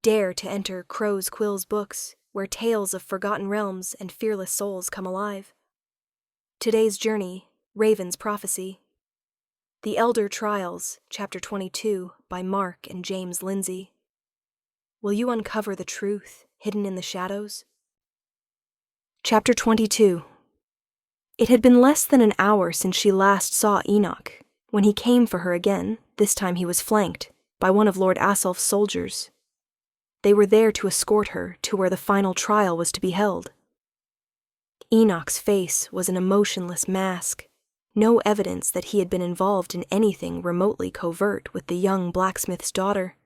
Dare to enter Crow's Quill's books, where tales of forgotten realms and fearless souls come alive. Today's journey, Raven's Prophecy. The Elder Trials, Chapter 22, by Mark and James Lindsay. Will you uncover the truth hidden in the shadows? Chapter 22. It had been less than an hour since she last saw Enoch, when he came for her again. This time he was flanked by one of Lord Asulf's soldiers. They were there to escort her to where the final trial was to be held. Enoch's face was an emotionless mask, no evidence that he had been involved in anything remotely covert with the young blacksmith's daughter.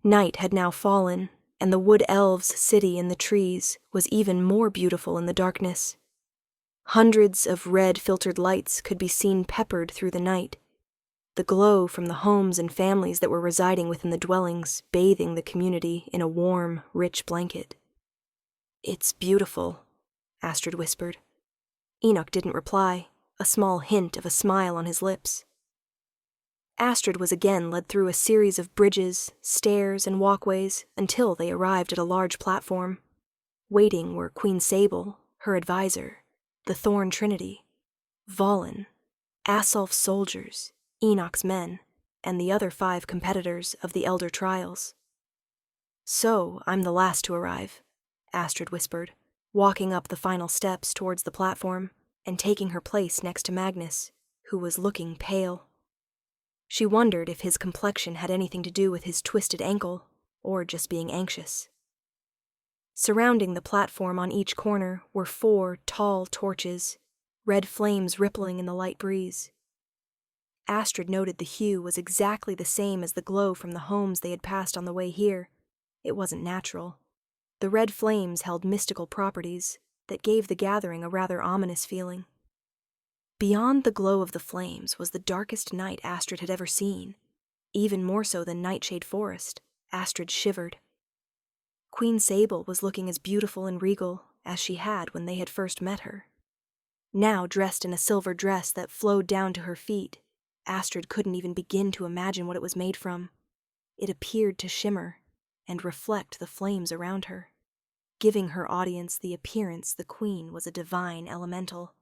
Night had now fallen, and the wood elves' city in the trees was even more beautiful in the darkness. Hundreds of red filtered lights could be seen peppered through the night, the glow from the homes and families that were residing within the dwellings bathing the community in a warm, rich blanket. "It's beautiful," Astrid whispered. Enoch didn't reply, a small hint of a smile on his lips. Astrid was again led through a series of bridges, stairs, and walkways until they arrived at a large platform. Waiting were Queen Sable, her advisor, the Thorn Trinity, Valen, Asulf's soldiers, Enoch's men, and the other 5 competitors of the Elder Trials. "So, I'm the last to arrive," Astrid whispered, walking up the final steps towards the platform and taking her place next to Magnus, who was looking pale. She wondered if his complexion had anything to do with his twisted ankle, or just being anxious. Surrounding the platform on each corner were 4 tall torches, red flames rippling in the light breeze. Astrid noted the hue was exactly the same as the glow from the homes they had passed on the way here. It wasn't natural. The red flames held mystical properties that gave the gathering a rather ominous feeling. Beyond the glow of the flames was the darkest night Astrid had ever seen. Even more so than Nightshade Forest, Astrid shivered. Queen Sable was looking as beautiful and regal as she had when they had first met her. Now dressed in a silver dress that flowed down to her feet, Astrid couldn't even begin to imagine what it was made from. It appeared to shimmer and reflect the flames around her, giving her audience the appearance the queen was a divine elemental.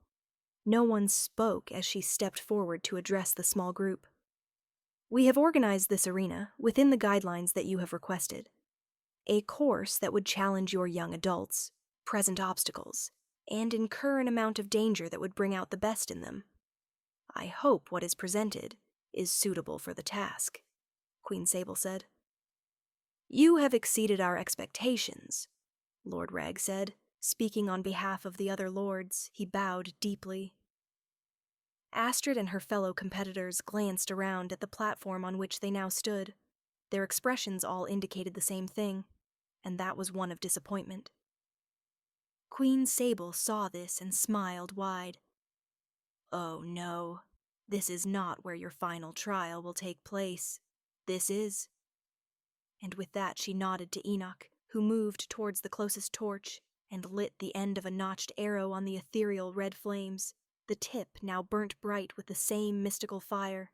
No one spoke as she stepped forward to address the small group. "We have organized this arena within the guidelines that you have requested. A course that would challenge your young adults, present obstacles, and incur an amount of danger that would bring out the best in them. I hope what is presented is suitable for the task," Queen Sable said. "You have exceeded our expectations," Lord Rag said. Speaking on behalf of the other lords, he bowed deeply. Astrid and her fellow competitors glanced around at the platform on which they now stood. Their expressions all indicated the same thing, and that was one of disappointment. Queen Sable saw this and smiled wide. "Oh no, this is not where your final trial will take place. This is." And with that she nodded to Enoch, who moved towards the closest torch and lit the end of a notched arrow on the ethereal red flames, the tip now burnt bright with the same mystical fire.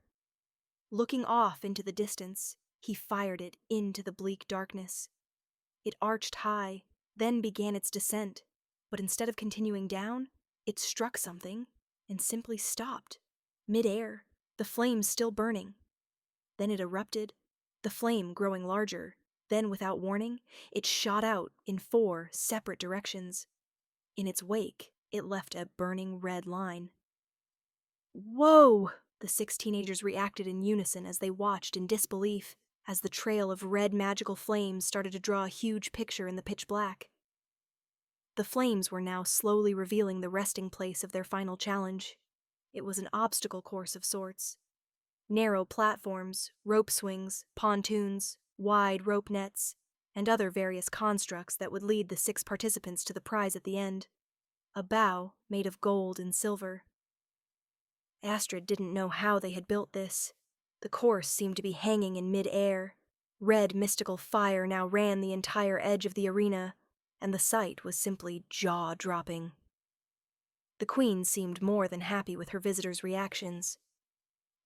Looking off into the distance, he fired it into the bleak darkness. It arched high, then began its descent, but instead of continuing down, it struck something and simply stopped, mid-air, the flames still burning. Then it erupted, the flame growing larger. Then, without warning, it shot out in 4 separate directions. In its wake, it left a burning red line. "Whoa!" the 6 teenagers reacted in unison as they watched in disbelief as the trail of red magical flames started to draw a huge picture in the pitch black. The flames were now slowly revealing the resting place of their final challenge. It was an obstacle course of sorts. Narrow platforms, rope swings, pontoons, wide rope nets, and other various constructs that would lead the 6 participants to the prize at the end. A bow made of gold and silver. Astrid didn't know how they had built this. The course seemed to be hanging in mid-air. Red mystical fire now ran the entire edge of the arena, and the sight was simply jaw-dropping. The queen seemed more than happy with her visitors' reactions.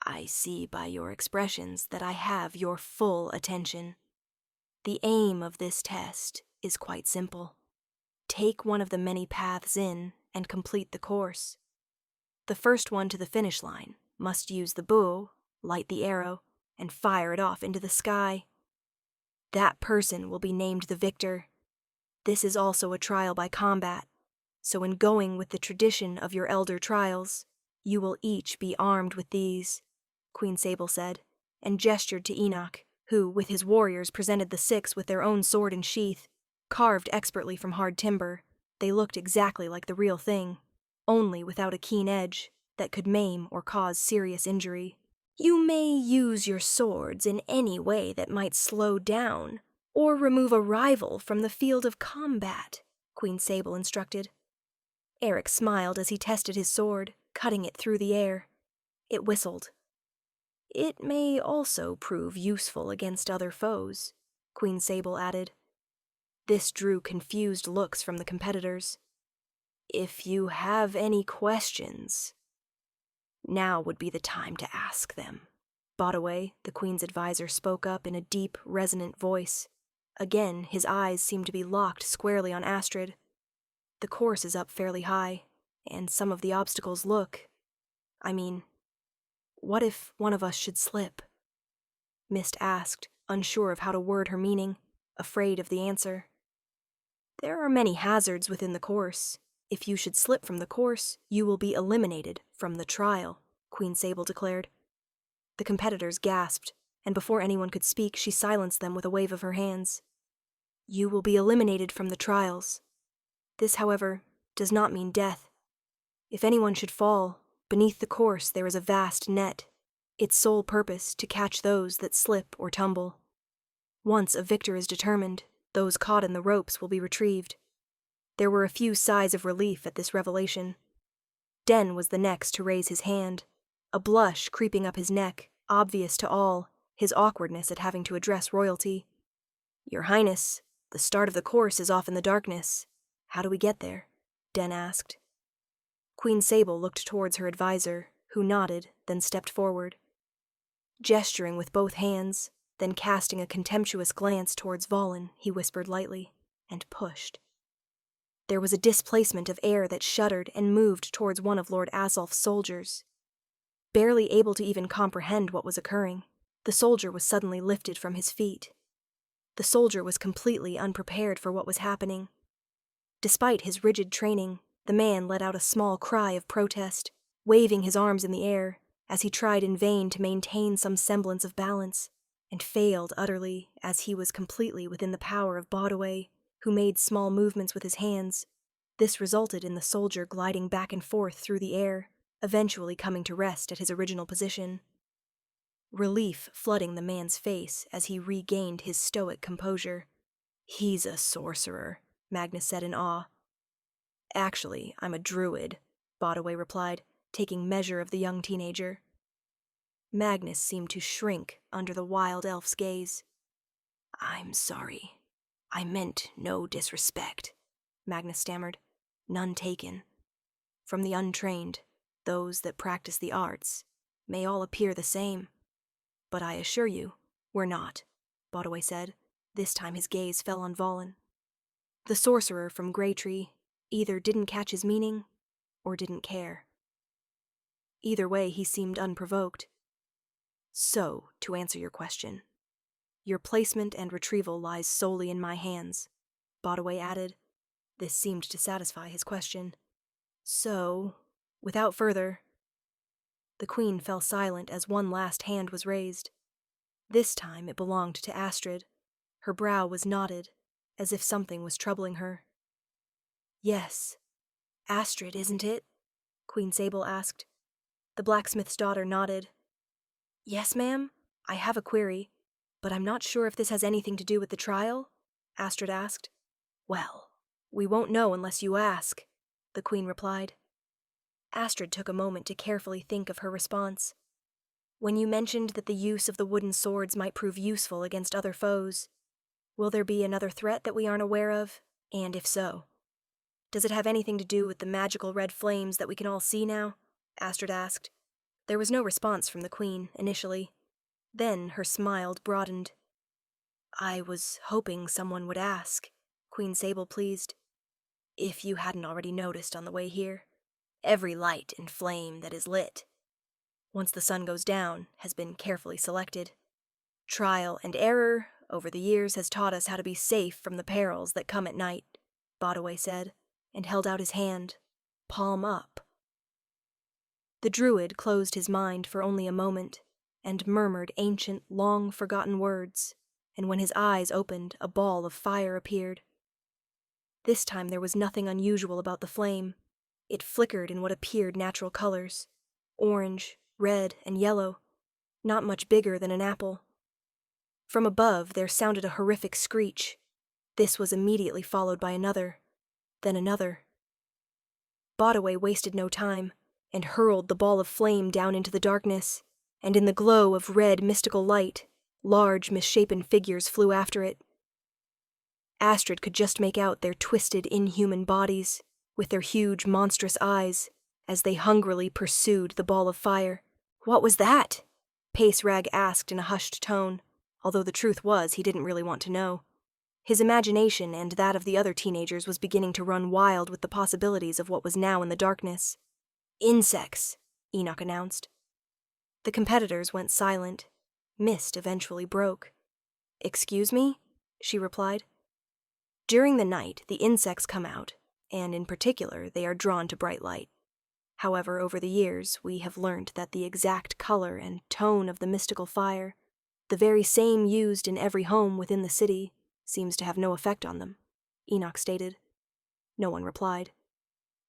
"I see by your expressions that I have your full attention. The aim of this test is quite simple. Take one of the many paths in and complete the course. The first one to the finish line must use the bow, light the arrow, and fire it off into the sky. That person will be named the victor. This is also a trial by combat, so in going with the tradition of your elder trials, you will each be armed with these, Queen Sable said, and gestured to Enoch, who, with his warriors, presented the 6 with their own sword and sheath. Carved expertly from hard timber, they looked exactly like the real thing, only without a keen edge that could maim or cause serious injury. You may use your swords in any way that might slow down or remove a rival from the field of combat, Queen Sable instructed. Erik smiled as he tested his sword, cutting it through the air. It whistled. It may also prove useful against other foes, Queen Sable added. This drew confused looks from the competitors. If you have any questions, now would be the time to ask them. Bodaway, the Queen's advisor, spoke up in a deep, resonant voice. Again, his eyes seemed to be locked squarely on Astrid. The course is up fairly high, and some of the obstacles look... what if one of us should slip? Mist asked, unsure of how to word her meaning, afraid of the answer. There are many hazards within the course. If you should slip from the course, you will be eliminated from the trial, Queen Sable declared. The competitors gasped, and before anyone could speak, she silenced them with a wave of her hands. You will be eliminated from the trials. This, however, does not mean death. If anyone should fall, beneath the course there is a vast net, its sole purpose to catch those that slip or tumble. Once a victor is determined, those caught in the ropes will be retrieved. There were a few sighs of relief at this revelation. Den was the next to raise his hand, a blush creeping up his neck, obvious to all, his awkwardness at having to address royalty. Your Highness, the start of the course is off in the darkness. How do we get there? Den asked. Queen Sable looked towards her advisor, who nodded, then stepped forward. Gesturing with both hands, then casting a contemptuous glance towards Valen, he whispered lightly, and pushed. There was a displacement of air that shuddered and moved towards one of Lord Asolf's soldiers. Barely able to even comprehend what was occurring, the soldier was suddenly lifted from his feet. The soldier was completely unprepared for what was happening. Despite his rigid training, the man let out a small cry of protest, waving his arms in the air as he tried in vain to maintain some semblance of balance, and failed utterly as he was completely within the power of Bodaway, who made small movements with his hands. This resulted in the soldier gliding back and forth through the air, eventually coming to rest at his original position. Relief flooding the man's face as he regained his stoic composure. He's a sorcerer, Magnus said in awe. Actually, I'm a druid, Bodaway replied, taking measure of the young teenager. Magnus seemed to shrink under the wild elf's gaze. I'm sorry. I meant no disrespect, Magnus stammered. None taken. From the untrained, those that practice the arts, may all appear the same. But I assure you, we're not, Bodaway said. This time his gaze fell on Valen. The sorcerer from Greytree either didn't catch his meaning, or didn't care. Either way, he seemed unprovoked. So, to answer your question, your placement and retrieval lies solely in my hands, Bodaway added. This seemed to satisfy his question. So, without further... The Queen fell silent as one last hand was raised. This time it belonged to Astrid. Her brow was knotted, as if something was troubling her. Yes, Astrid, isn't it? Queen Sable asked. The blacksmith's daughter nodded. Yes, ma'am, I have a query, but I'm not sure if this has anything to do with the trial, Astrid asked. Well, we won't know unless you ask, the Queen replied. Astrid took a moment to carefully think of her response. When you mentioned that the use of the wooden swords might prove useful against other foes, will there be another threat that we aren't aware of? And if so, does it have anything to do with the magical red flames that we can all see now? Astrid asked. There was no response from the Queen, initially. Then her smile broadened. I was hoping someone would ask, Queen Sable pleased. If you hadn't already noticed on the way here, every light and flame that is lit, once the sun goes down, has been carefully selected. Trial and error over the years has taught us how to be safe from the perils that come at night, Bodaway said, and held out his hand, palm up. The Druid closed his mind for only a moment, and murmured ancient, long-forgotten words, and when his eyes opened, a ball of fire appeared. This time there was nothing unusual about the flame. It flickered in what appeared natural colors, orange, red, and yellow, not much bigger than an apple. From above there sounded a horrific screech. This was immediately followed by another, then another. Bodaway wasted no time, and hurled the ball of flame down into the darkness, and in the glow of red mystical light, large misshapen figures flew after it. Astrid could just make out their twisted, inhuman bodies, with their huge, monstrous eyes, as they hungrily pursued the ball of fire. "What was that?" Pace Rag asked in a hushed tone, although the truth was he didn't really want to know. His imagination and that of the other teenagers was beginning to run wild with the possibilities of what was now in the darkness. "Insects," Enoch announced. The competitors went silent. Mist eventually broke. "Excuse me?" she replied. "During the night, the insects come out, and in particular, they are drawn to bright light. However, over the years, we have learned that the exact color and tone of the mystical fire, the very same used in every home within the city, seems to have no effect on them," Enoch stated. No one replied.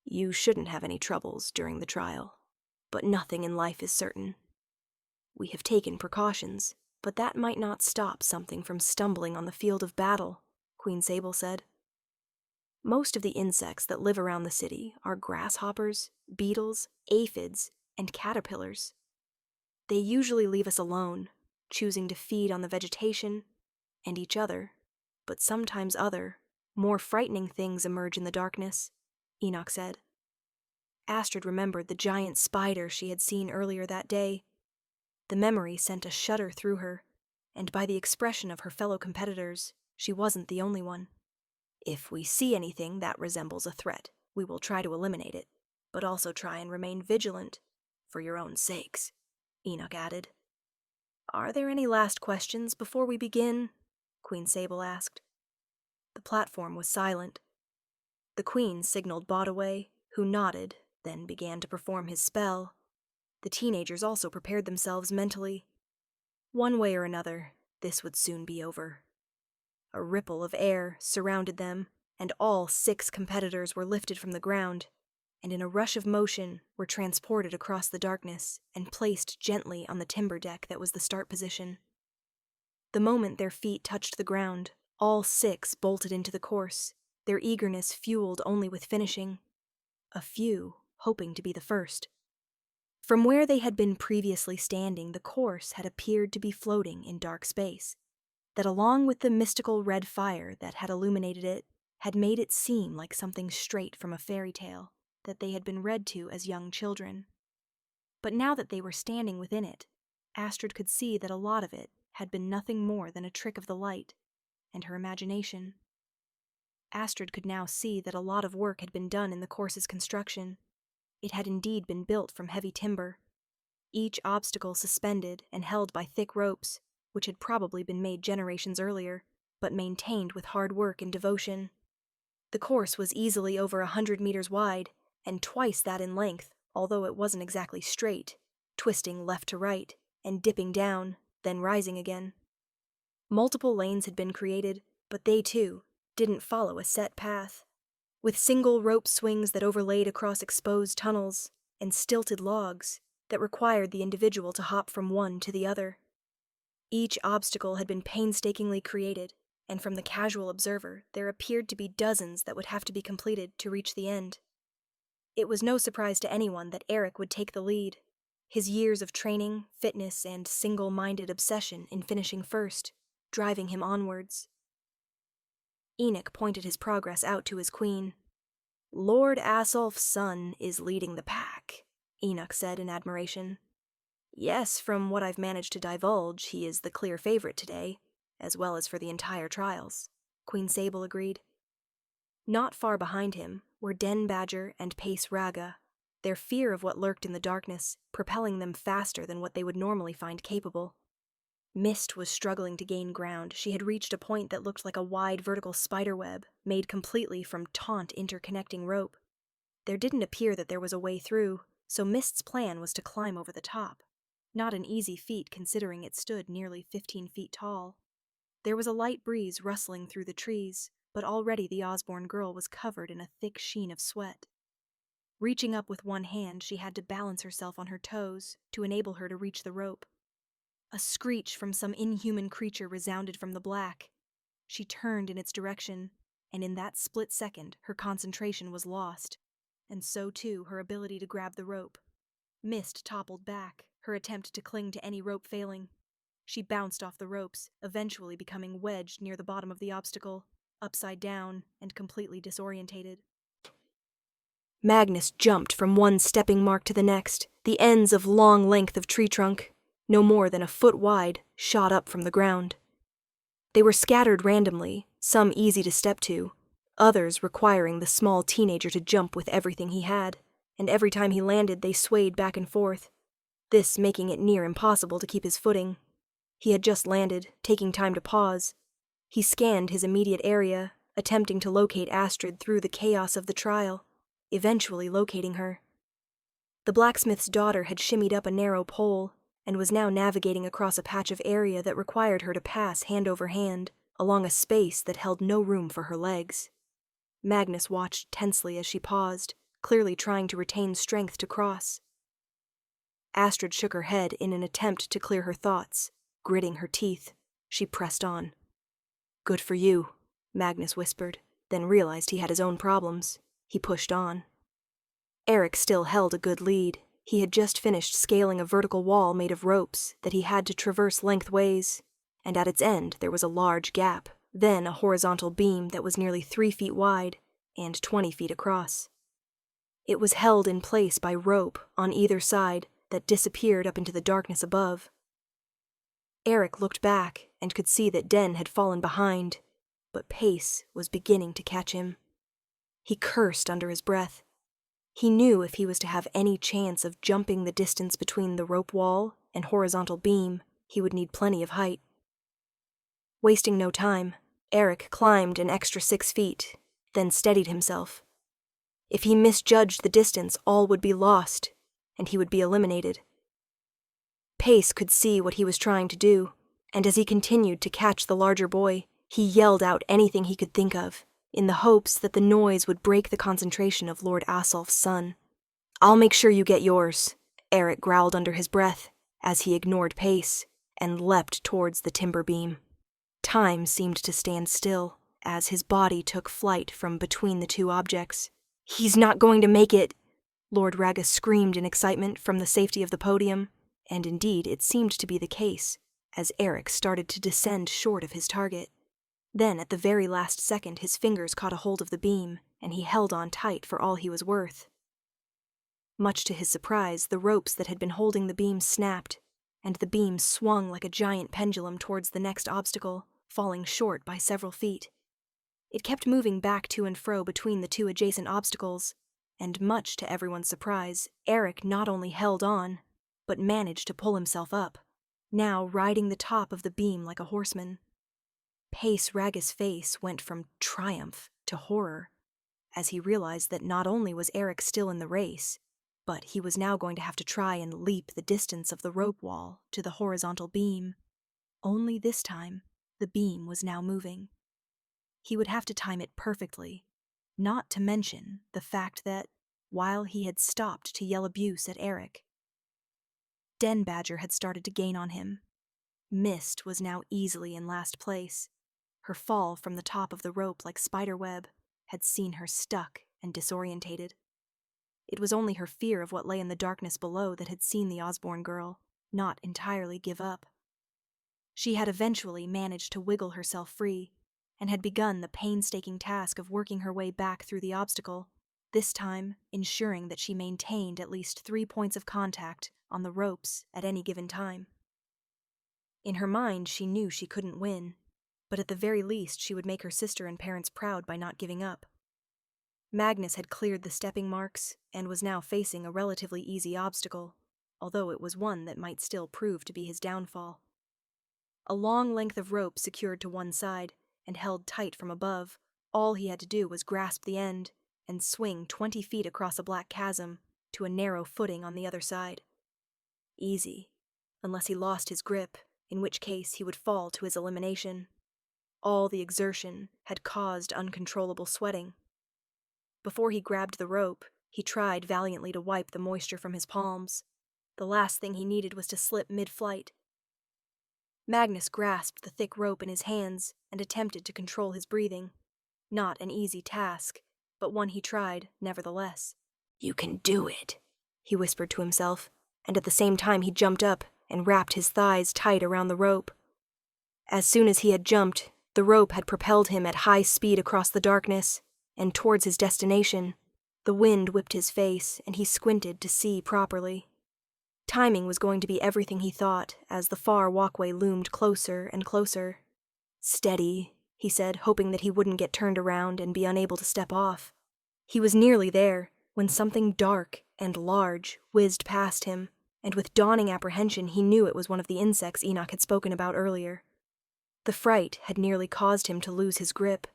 "You shouldn't have any troubles during the trial, but nothing in life is certain. We have taken precautions, but that might not stop something from stumbling on the field of battle," Queen Sable said. "Most of the insects that live around the city are grasshoppers, beetles, aphids, and caterpillars. They usually leave us alone, choosing to feed on the vegetation and each other, but sometimes other, more frightening things emerge in the darkness," Enoch said. Astrid remembered the giant spider she had seen earlier that day. The memory sent a shudder through her, and by the expression of her fellow competitors, she wasn't the only one. "If we see anything that resembles a threat, we will try to eliminate it, but also try and remain vigilant, for your own sakes," Enoch added. "Are there any last questions before we begin?" Queen Sable asked. The platform was silent. The Queen signaled Bodaway, who nodded, then began to perform his spell. The teenagers also prepared themselves mentally. One way or another, this would soon be over. A ripple of air surrounded them, and all 6 competitors were lifted from the ground, and in a rush of motion were transported across the darkness and placed gently on the timber deck that was the start position. The moment their feet touched the ground, all 6 bolted into the course, their eagerness fueled only with finishing. A few hoping to be the first. From where they had been previously standing, the course had appeared to be floating in dark space, that along with the mystical red fire that had illuminated it, had made it seem like something straight from a fairy tale that they had been read to as young children. But now that they were standing within it, Astrid could see that a lot of it had been nothing more than a trick of the light and her imagination. Astrid could now see that a lot of work had been done in the course's construction. It had indeed been built from heavy timber, each obstacle suspended and held by thick ropes, which had probably been made generations earlier, but maintained with hard work and devotion. The course was easily over 100 meters wide, and twice that in length, although it wasn't exactly straight, twisting left to right, and dipping down, then rising again. Multiple lanes had been created, but they, too, didn't follow a set path. With single rope swings that overlaid across exposed tunnels, and stilted logs that required the individual to hop from one to the other. Each obstacle had been painstakingly created, and from the casual observer, there appeared to be dozens that would have to be completed to reach the end. It was no surprise to anyone that Erik would take the lead, his years of training, fitness, and single-minded obsession in finishing first, driving him onwards. Enoch pointed his progress out to his queen. "Lord Asolf's son is leading the pack," Enoch said in admiration. "Yes, from what I've managed to divulge, he is the clear favorite today, as well as for the entire trials, Queen Sable agreed. Not far behind him were Den Badger and Pace Raga, their fear of what lurked in the darkness propelling them faster than what they would normally find capable. Mist was struggling to gain ground. She had reached a point that looked like a wide vertical spiderweb, made completely from taut interconnecting rope. There didn't appear that there was a way through, so Mist's plan was to climb over the top. Not an easy feat considering it stood nearly 15 feet tall. There was a light breeze rustling through the trees, but already the Osborne girl was covered in a thick sheen of sweat. Reaching up with one hand, she had to balance herself on her toes to enable her to reach the rope. A screech from some inhuman creature resounded from the black. She turned in its direction, and in that split second her concentration was lost, and so too her ability to grab the rope. Mist toppled back, her attempt to cling to any rope failing. She bounced off the ropes, eventually becoming wedged near the bottom of the obstacle, upside down and completely disorientated. Magnus jumped from one stepping mark to the next, the ends of long length of tree trunk, no more than a foot wide, shot up from the ground. They were scattered randomly, some easy to step to, others requiring the small teenager to jump with everything he had, and every time he landed they swayed back and forth, this making it near impossible to keep his footing. He had just landed, taking time to pause. He scanned his immediate area, attempting to locate Astrid through the chaos of the trial, eventually locating her. The blacksmith's daughter had shimmied up a narrow pole and was now navigating across a patch of area that required her to pass hand over hand along a space that held no room for her legs. Magnus watched tensely as she paused, clearly trying to retain strength to cross. Astrid shook her head in an attempt to clear her thoughts. Gritting her teeth, she pressed on. "Good for you," Magnus whispered, then realized he had his own problems. He pushed on. Erik still held a good lead. He had just finished scaling a vertical wall made of ropes that he had to traverse lengthways, and at its end there was a large gap, then a horizontal beam that was nearly 3 feet wide and 20 feet across. It was held in place by rope on either side that disappeared up into the darkness above. Erik looked back and could see that Den had fallen behind, but pace was beginning to catch him. He cursed under his breath. He knew if he was to have any chance of jumping the distance between the rope wall and horizontal beam, he would need plenty of height. Wasting no time, Erik climbed an extra 6 feet, then steadied himself. If he misjudged the distance, all would be lost, and he would be eliminated. Pace could see what he was trying to do, and as he continued to catch the larger boy, he yelled out anything he could think of, in the hopes that the noise would break the concentration of Lord Asolf's son. "I'll make sure you get yours," Erik growled under his breath, as he ignored Pace, and leapt towards the timber beam. Time seemed to stand still, as his body took flight from between the two objects. "He's not going to make it!" Lord Raga screamed in excitement from the safety of the podium, and indeed it seemed to be the case, as Erik started to descend short of his target. Then, at the very last second, his fingers caught a hold of the beam, and he held on tight for all he was worth. Much to his surprise, the ropes that had been holding the beam snapped, and the beam swung like a giant pendulum towards the next obstacle, falling short by several feet. It kept moving back to and fro between the two adjacent obstacles, and much to everyone's surprise, Erik not only held on, but managed to pull himself up, now riding the top of the beam like a horseman. Pace Raga's face went from triumph to horror, as he realized that not only was Erik still in the race, but he was now going to have to try and leap the distance of the rope wall to the horizontal beam. Only this time, the beam was now moving. He would have to time it perfectly, not to mention the fact that, while he had stopped to yell abuse at Erik, Den Badger had started to gain on him. Mist was now easily in last place. Her fall from the top of the rope like spiderweb had seen her stuck and disorientated. It was only her fear of what lay in the darkness below that had seen the Osborne girl not entirely give up. She had eventually managed to wiggle herself free, and had begun the painstaking task of working her way back through the obstacle, this time ensuring that she maintained at least 3 points of contact on the ropes at any given time. In her mind, she knew she couldn't win, but at the very least she would make her sister and parents proud by not giving up. Magnus had cleared the stepping marks and was now facing a relatively easy obstacle, although it was one that might still prove to be his downfall. A long length of rope secured to one side and held tight from above, all he had to do was grasp the end and swing 20 feet across a black chasm to a narrow footing on the other side. Easy, unless he lost his grip, in which case he would fall to his elimination. All the exertion had caused uncontrollable sweating. Before he grabbed the rope, he tried valiantly to wipe the moisture from his palms. The last thing he needed was to slip mid-flight. Magnus grasped the thick rope in his hands and attempted to control his breathing. Not an easy task, but one he tried, nevertheless. "You can do it," he whispered to himself, and at the same time he jumped up and wrapped his thighs tight around the rope. As soon as he had jumped, the rope had propelled him at high speed across the darkness and towards his destination. The wind whipped his face, and he squinted to see properly. Timing was going to be everything he thought as the far walkway loomed closer and closer. "Steady," he said, hoping that he wouldn't get turned around and be unable to step off. He was nearly there when something dark and large whizzed past him, and with dawning apprehension he knew it was one of the insects Enoch had spoken about earlier. The fright had nearly caused him to lose his grip.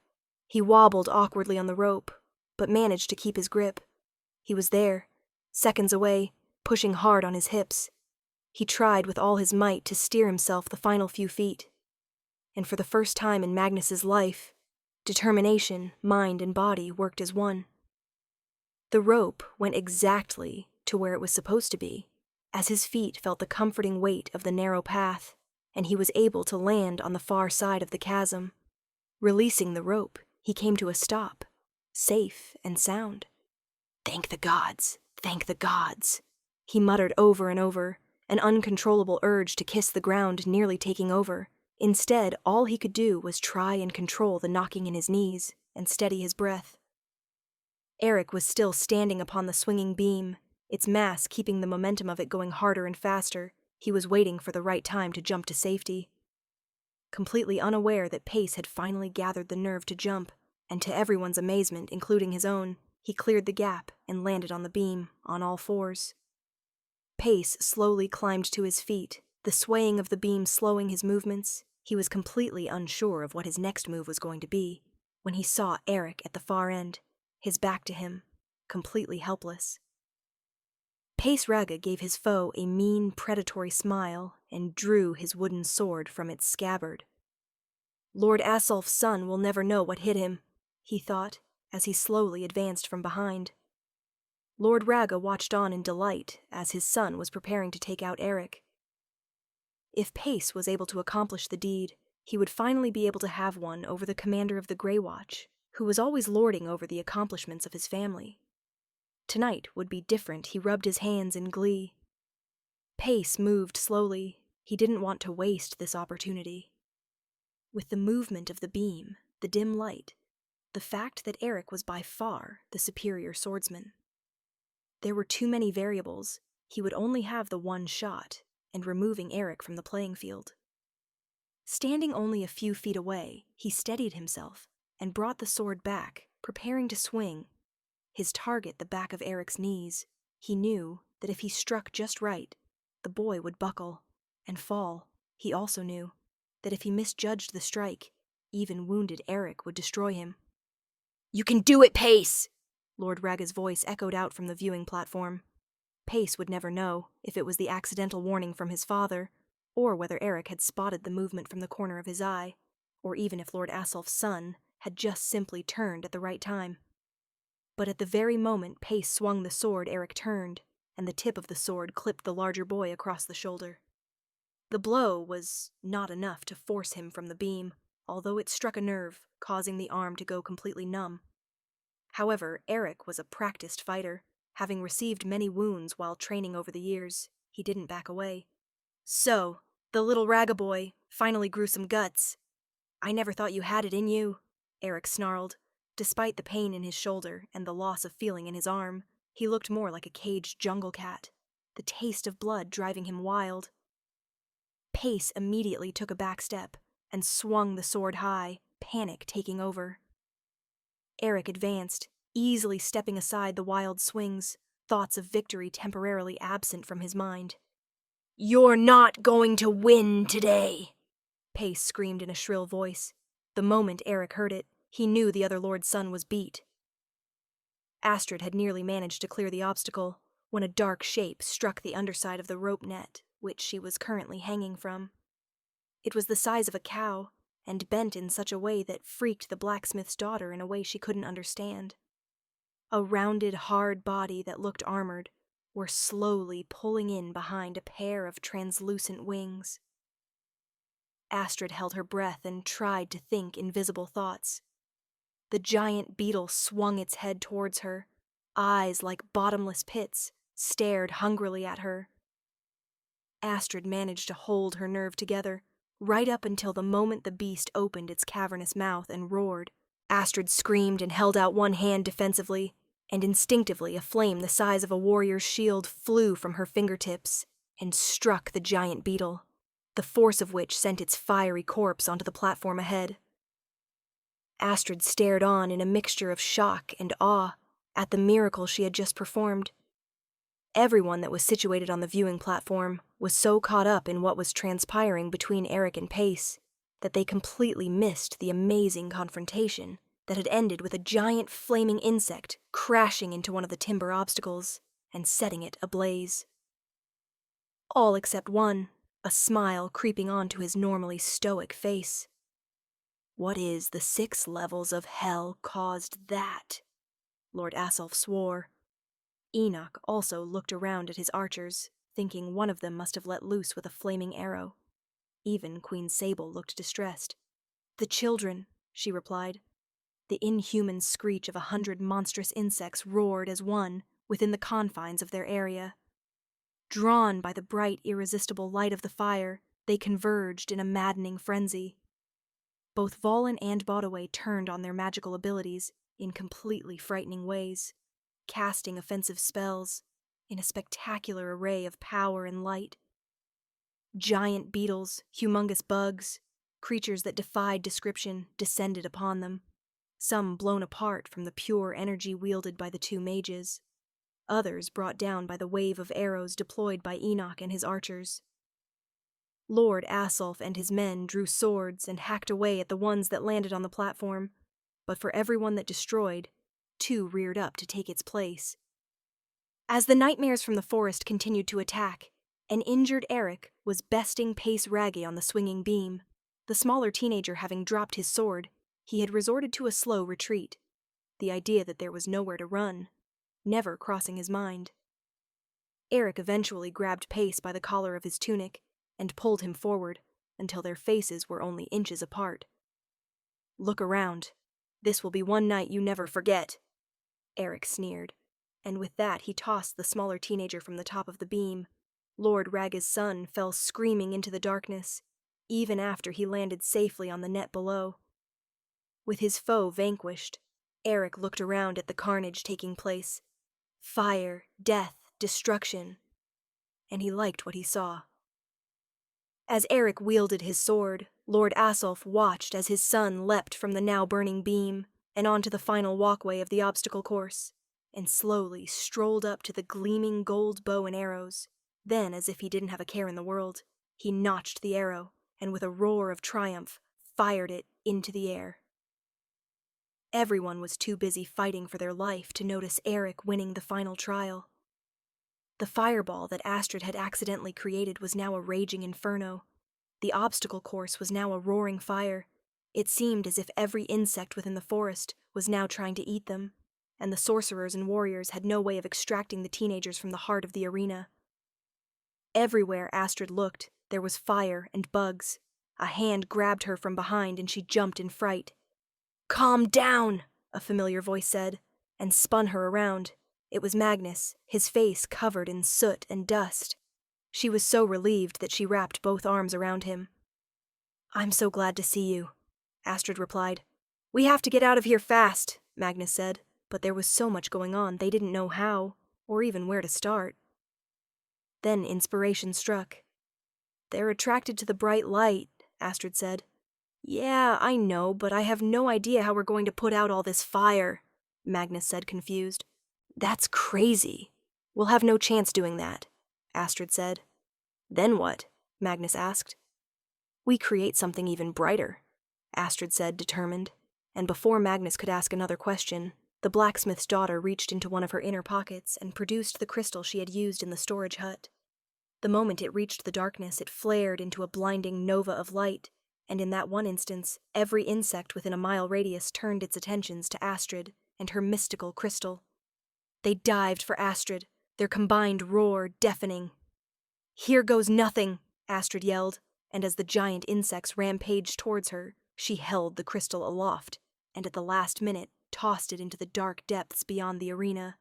He wobbled awkwardly on the rope, but managed to keep his grip. He was there, seconds away, pushing hard on his hips. He tried with all his might to steer himself the final few feet. And for the first time in Magnus's life, determination, mind, and body worked as one. The rope went exactly to where it was supposed to be, as his feet felt the comforting weight of the narrow path, and he was able to land on the far side of the chasm. Releasing the rope, he came to a stop, safe and sound. "Thank the gods, thank the gods," he muttered over and over, an uncontrollable urge to kiss the ground nearly taking over. Instead, all he could do was try and control the knocking in his knees and steady his breath. Erik was still standing upon the swinging beam, its mass keeping the momentum of it going harder and faster. He was waiting for the right time to jump to safety. Completely unaware that Pace had finally gathered the nerve to jump, and to everyone's amazement, including his own, he cleared the gap and landed on the beam, on all fours. Pace slowly climbed to his feet, the swaying of the beam slowing his movements. He was completely unsure of what his next move was going to be, when he saw Erik at the far end, his back to him, completely helpless. Pace Raga gave his foe a mean, predatory smile and drew his wooden sword from its scabbard. "Lord Asulf's son will never know what hit him," he thought, as he slowly advanced from behind. Lord Raga watched on in delight as his son was preparing to take out Erik. If Pace was able to accomplish the deed, he would finally be able to have one over the commander of the Grey Watch, who was always lording over the accomplishments of his family. Tonight would be different. He rubbed his hands in glee. Pace moved slowly. He didn't want to waste this opportunity. With the movement of the beam, the dim light, the fact that Erik was by far the superior swordsman. There were too many variables. He would only have the one shot, and removing Erik from the playing field. Standing only a few feet away, he steadied himself and brought the sword back, preparing to swing. His target the back of Erik's knees. He knew that if he struck just right, the boy would buckle and fall. He also knew that if he misjudged the strike, even wounded Erik would destroy him. "You can do it, Pace!" Lord Raga's voice echoed out from the viewing platform. Pace would never know if it was the accidental warning from his father, or whether Erik had spotted the movement from the corner of his eye, or even if Lord Asulf's son had just simply turned at the right time. But at the very moment Pace swung the sword, Erik turned, and the tip of the sword clipped the larger boy across the shoulder. The blow was not enough to force him from the beam, although it struck a nerve, causing the arm to go completely numb. However, Erik was a practiced fighter. Having received many wounds while training over the years, he didn't back away. "So, the little Raga boy finally grew some guts. I never thought you had it in you," Erik snarled. Despite the pain in his shoulder and the loss of feeling in his arm, he looked more like a caged jungle cat, the taste of blood driving him wild. Pace immediately took a back step, and swung the sword high, panic taking over. Erik advanced, easily stepping aside the wild swings, thoughts of victory temporarily absent from his mind. "You're not going to win today," Pace screamed in a shrill voice. The moment Erik heard it, he knew the other Lord's son was beat. Astrid had nearly managed to clear the obstacle when a dark shape struck the underside of the rope net, which she was currently hanging from. It was the size of a cow, and bent in such a way that freaked the blacksmith's daughter in a way she couldn't understand. A rounded, hard body that looked armored were slowly pulling in behind a pair of translucent wings. Astrid held her breath and tried to think invisible thoughts. The giant beetle swung its head towards her. Eyes like bottomless pits stared hungrily at her. Astrid managed to hold her nerve together, right up until the moment the beast opened its cavernous mouth and roared. Astrid screamed and held out one hand defensively, and instinctively a flame the size of a warrior's shield flew from her fingertips and struck the giant beetle, the force of which sent its fiery corpse onto the platform ahead. Astrid stared on in a mixture of shock and awe at the miracle she had just performed. Everyone that was situated on the viewing platform was so caught up in what was transpiring between Erik and Pace that they completely missed the amazing confrontation that had ended with a giant flaming insect crashing into one of the timber obstacles and setting it ablaze. All except one, a smile creeping onto his normally stoic face. "What is the 6 levels of hell caused that?" Lord Asulf swore. Enoch also looked around at his archers, thinking one of them must have let loose with a flaming arrow. Even Queen Sable looked distressed. "The children," she replied. The inhuman screech of 100 monstrous insects roared as one within the confines of their area. Drawn by the bright, irresistible light of the fire, they converged in a maddening frenzy. Both Valen and Bodaway turned on their magical abilities in completely frightening ways, casting offensive spells in a spectacular array of power and light. Giant beetles, humongous bugs, creatures that defied description descended upon them, some blown apart from the pure energy wielded by the 2 mages, others brought down by the wave of arrows deployed by Enoch and his archers. Lord Asulf and his men drew swords and hacked away at the ones that landed on the platform, but for every one that destroyed, 2 reared up to take its place. As the nightmares from the forest continued to attack, an injured Erik was besting Pace Raggy on the swinging beam. The smaller teenager having dropped his sword, he had resorted to a slow retreat, the idea that there was nowhere to run, never crossing his mind. Erik eventually grabbed Pace by the collar of his tunic and pulled him forward until their faces were only inches apart. "Look around. This will be one night you never forget," Erik sneered, and with that he tossed the smaller teenager from the top of the beam. Lord Raga's son fell screaming into the darkness, even after he landed safely on the net below. With his foe vanquished, Erik looked around at the carnage taking place. Fire, death, destruction. And he liked what he saw. As Erik wielded his sword, Lord Asulf watched as his son leapt from the now burning beam and onto the final walkway of the obstacle course, and slowly strolled up to the gleaming gold bow and arrows. Then, as if he didn't have a care in the world, he notched the arrow, and with a roar of triumph, fired it into the air. Everyone was too busy fighting for their life to notice Erik winning the final trial. The fireball that Astrid had accidentally created was now a raging inferno. The obstacle course was now a roaring fire. It seemed as if every insect within the forest was now trying to eat them, and the sorcerers and warriors had no way of extracting the teenagers from the heart of the arena. Everywhere Astrid looked, there was fire and bugs. A hand grabbed her from behind and she jumped in fright. "Calm down," a familiar voice said, and spun her around. It was Magnus, his face covered in soot and dust. She was so relieved that she wrapped both arms around him. "I'm so glad to see you," Astrid replied. "We have to get out of here fast," Magnus said, but there was so much going on they didn't know how, or even where to start. Then inspiration struck. "They're attracted to the bright light," Astrid said. Yeah, I know, but I have no idea how we're going to put out all this fire, Magnus said, confused. That's crazy. We'll have no chance doing that, Astrid said. Then what? Magnus asked. We create something even brighter, Astrid said, determined. And before Magnus could ask another question, the blacksmith's daughter reached into one of her inner pockets and produced the crystal she had used in the storage hut. The moment it reached the darkness, it flared into a blinding nova of light, and in that one instance, every insect within a mile radius turned its attentions to Astrid and her mystical crystal. They dived for Astrid, their combined roar deafening. Here goes nothing, Astrid yelled, and as the giant insects rampaged towards her, she held the crystal aloft, and at the last minute tossed it into the dark depths beyond the arena,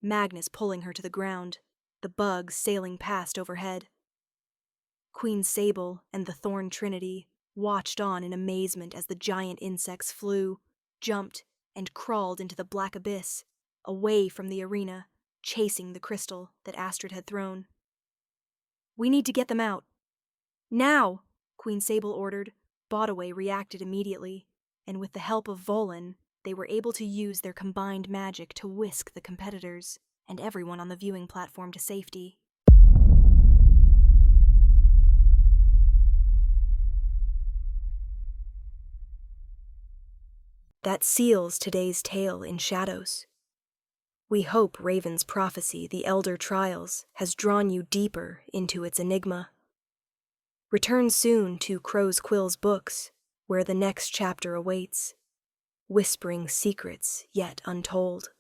Magnus pulling her to the ground, the bugs sailing past overhead. Queen Sable and the Thorn Trinity watched on in amazement as the giant insects flew, jumped, and crawled into the black abyss, away from the arena, chasing the crystal that Astrid had thrown. We need to get them out. Now, Queen Sable ordered. Botaway reacted immediately, and with the help of Volin, they were able to use their combined magic to whisk the competitors and everyone on the viewing platform to safety. That seals today's tale in shadows. We hope Raven's prophecy, The Elder Trials, has drawn you deeper into its enigma. Return soon to Crow's Quill's books, where the next chapter awaits, whispering secrets yet untold.